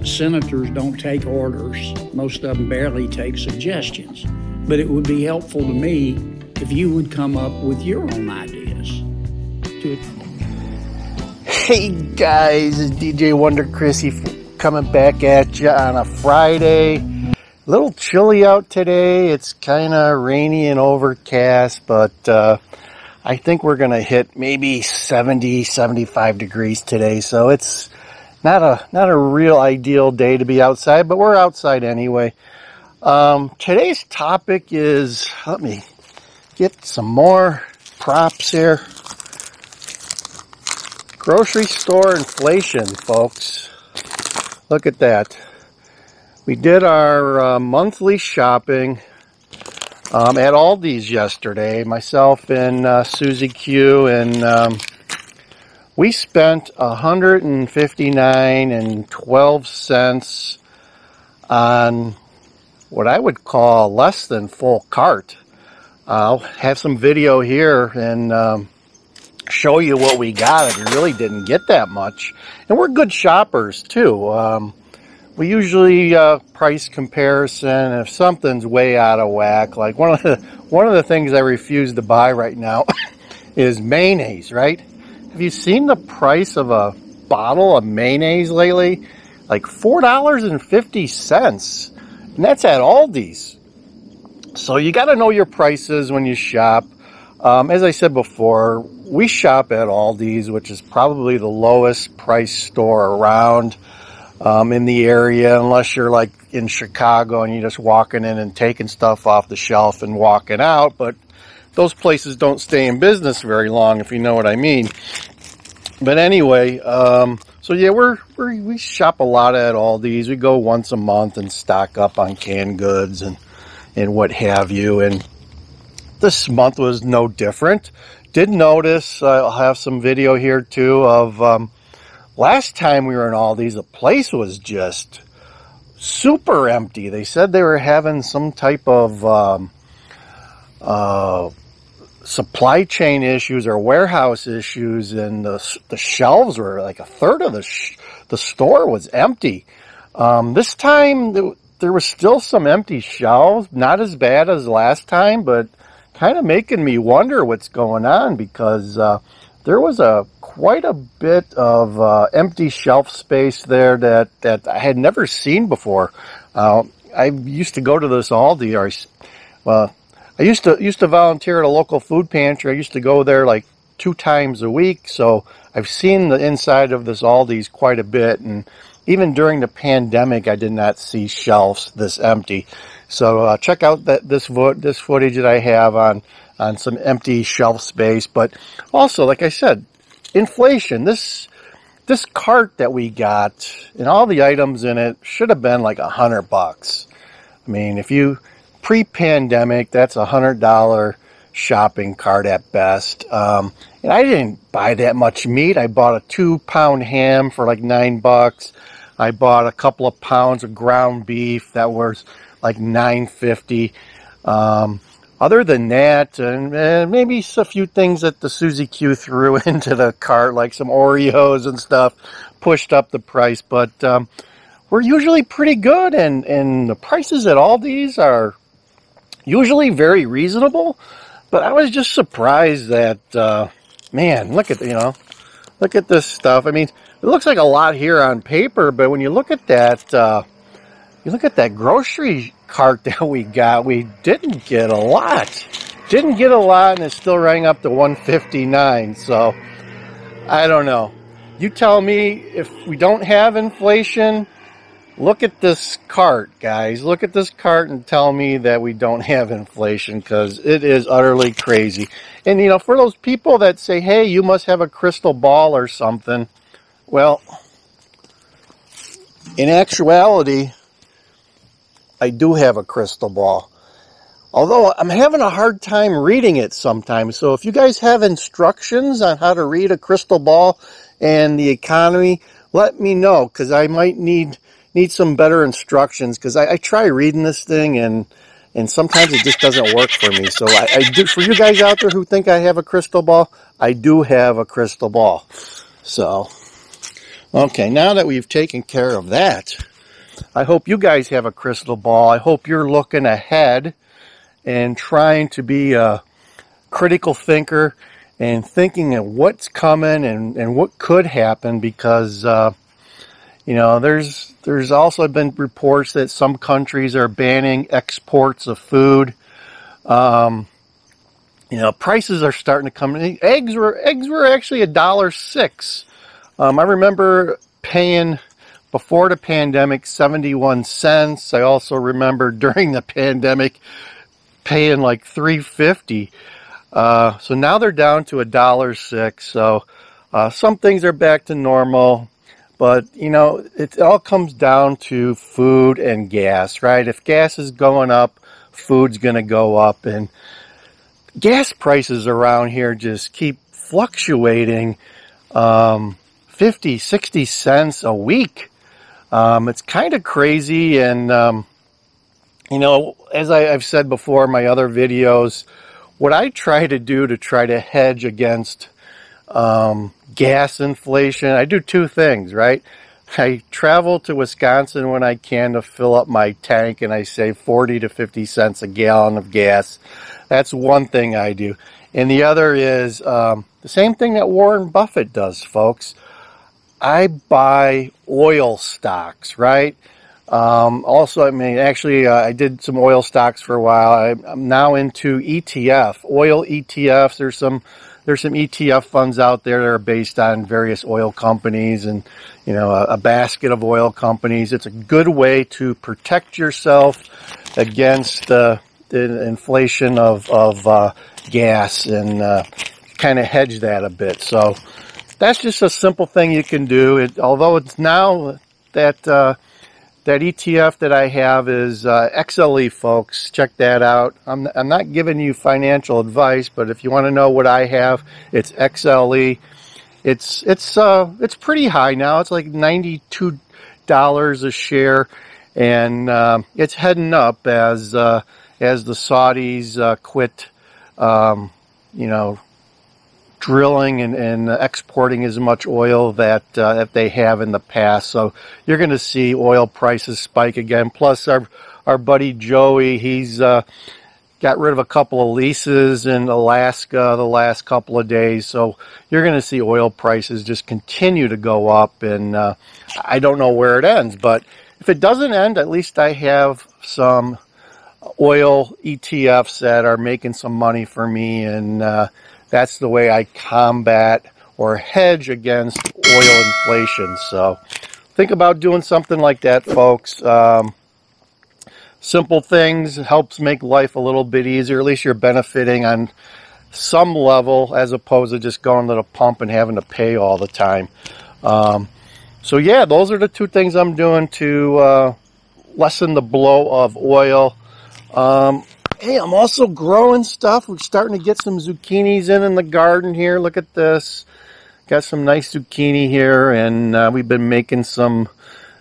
senators don't take orders. Most of them barely take suggestions. But it would be helpful to me if you would come up with your own ideas. Hey guys, it's DJ Wonder Chrissy coming back at you on a Friday. A little chilly out today. It's kind of rainy and overcast, but I think we're going to hit maybe 70, 75 degrees today. So it's not a real ideal day to be outside, but we're outside anyway. Today's topic is, let me get some more props here. Grocery store inflation, folks. Look at that. We did our monthly shopping at Aldi's yesterday, myself and Susie-q, and we spent $159.12 on what I would call less than full cart. I'll have some video here and show you what we got. We really didn't get that much, and we're good shoppers too. We usually price comparison. If something's way out of whack, like one of the things I refuse to buy right now is mayonnaise. Right? Have you seen the price of a bottle of mayonnaise lately? Like $4.50, and that's at Aldi's. So you got to know your prices when you shop. As I said before, we shop at Aldi's, which is probably the lowest price store around in the area, unless you're like in Chicago and you're just walking in and taking stuff off the shelf and walking out. But those places don't stay in business very long, if you know what I mean. But anyway, so yeah, we shop a lot at Aldi's. We go once a month and stock up on canned goods and what have you. And this month was no different. Did notice, I'll have some video here too of last time we were in Aldi's, the place was just super empty. They said they were having some type of supply chain issues or warehouse issues, and the shelves were like a third of the store was empty. This time there was still some empty shelves, not as bad as last time, but kind of making me wonder what's going on, because there was quite a bit of empty shelf space there that I had never seen before. I used to go to this Aldi, I used to volunteer at a local food pantry. I used to go there like 2 times a week, so I've seen the inside of this Aldi's quite a bit, and even during the pandemic, I did not see shelves this empty. So check out this footage that I have on some empty shelf space. But also, like I said, inflation. This cart that we got and all the items in it should have been like $100. I mean, if you pre-pandemic, that's $100 shopping cart at best. And I didn't buy that much meat. I bought a 2-pound ham for like $9. I bought a couple of pounds of ground beef that was like $9.50. Other than that, and maybe a few things that the Susie-q threw into the cart, like some Oreos and stuff, pushed up the price. But we're usually pretty good, and the prices at Aldi's are usually very reasonable. But I was just surprised that, man, look at this stuff. I mean, it looks like a lot here on paper, but when you look at that, grocery cart that we got, we didn't get a lot. And it still rang up to $159. So I don't know. You tell me, if we don't have inflation, look at this cart, guys. Look at this cart and tell me that we don't have inflation, because it is utterly crazy. And, for those people that say, hey, you must have a crystal ball or something, well, in actuality, I do have a crystal ball. Although I'm having a hard time reading it sometimes. So if you guys have instructions on how to read a crystal ball and the economy, let me know, because I might need some better instructions, because I try reading this thing and sometimes it just doesn't work for me. So I do, for you guys out there who think I have a crystal ball, I do have a crystal ball. So Okay, now that we've taken care of that, I hope you guys have a crystal ball. I hope you're looking ahead and trying to be a critical thinker and thinking of what's coming and what could happen, because you know, there's also been reports that some countries are banning exports of food. You know, prices are starting to come in. Eggs were actually $1.06. I remember paying before the pandemic 71 cents. I also remember during the pandemic paying like $3.50. So now they're down to $1.06. So some things are back to normal, but you know, it all comes down to food and gas, right? If gas is going up, food's going to go up, and gas prices around here just keep fluctuating 50, 60 cents a week. It's kind of crazy. And, you know, as I've said before in my other videos, what I try to do to try to hedge against gas inflation, I do two things, right? I travel to Wisconsin when I can to fill up my tank, and I save 40 to 50 cents a gallon of gas. That's one thing I do. And the other is the same thing that Warren Buffett does, folks. I buy oil stocks, right? Also, I mean, actually, I did some oil stocks for a while. I'm now into oil ETFs. There's some ETF funds out there that are based on various oil companies and, you know, a basket of oil companies. It's a good way to protect yourself against the inflation of gas and kind of hedge that a bit. So that's just a simple thing you can do. Although it's now that that ETF that I have is XLE, folks. Check that out. I'm not giving you financial advice, but if you want to know what I have, it's XLE. It's pretty high now. It's like $92 a share, and it's heading up as the Saudis quit, you know, drilling and exporting as much oil that they have in the past. So you're going to see oil prices spike again. Plus our buddy Joey, he's got rid of a couple of leases in Alaska the last couple of days. So you're going to see oil prices just continue to go up, and I don't know where it ends, but if it doesn't end, at least I have some oil ETFs that are making some money for me, and that's the way I combat or hedge against oil inflation. So think about doing something like that, folks. Simple things helps make life a little bit easier. At least you're benefiting on some level as opposed to just going to the pump and having to pay all the time. So yeah, those are the two things I'm doing to lessen the blow of oil. Hey, I'm also growing stuff. We're starting to get some zucchinis in the garden here. Look at this. Got some nice zucchini here, and we've been making some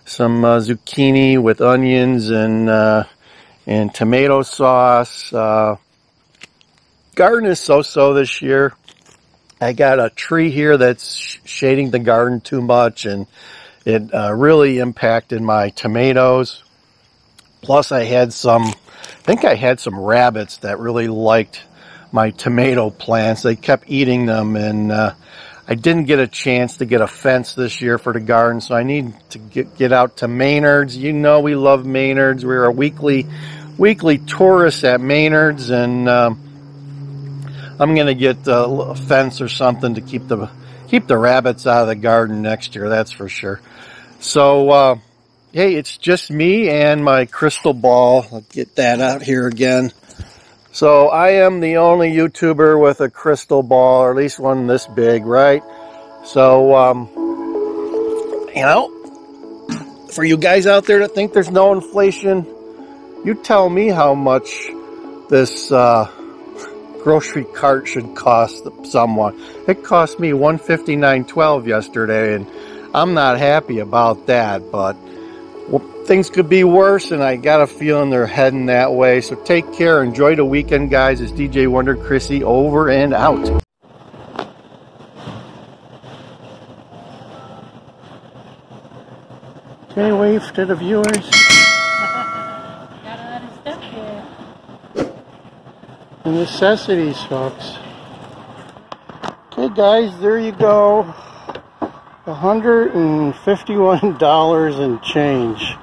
zucchini with onions and tomato sauce. Garden is so-so this year. I got a tree here that's shading the garden too much, and it really impacted my tomatoes. Plus, I think I had some rabbits that really liked my tomato plants. They kept eating them, and I didn't get a chance to get a fence this year for the garden, so I need to get out to Maynard's. You know we love Maynard's. We're a weekly tourists at Maynard's, and I'm going to get a fence or something to keep the rabbits out of the garden next year, that's for sure. So, hey, it's just me and my crystal ball. I'll get that out here again. So I am the only YouTuber with a crystal ball, or at least one this big, right? So, you know, for you guys out there that think there's no inflation, you tell me how much this grocery cart should cost someone. It cost me $159.12 yesterday, and I'm not happy about that, but well, things could be worse, and I got a feeling they're heading that way. So take care. Enjoy the weekend, guys. It's DJ Wonder Chrissy over and out. Okay, wave to the viewers. Got a lot of stuff here. The necessities, folks. Okay, guys, there you go. $151 and change.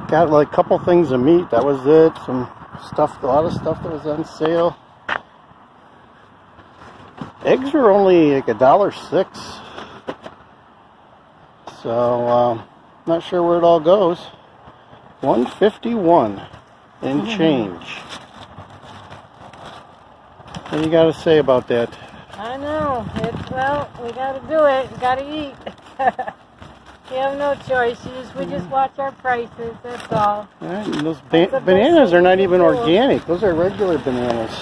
Got like a couple things of meat. That was it. Some stuff, a lot of stuff that was on sale. Eggs were only like $1.06. So, not sure where it all goes. $151 and change. What do you got to say about that? I know. Well, we got to do it. We got to eat. We have no choice. We just watch our prices. That's all. All right, and those bananas are not even organic. Those are regular bananas.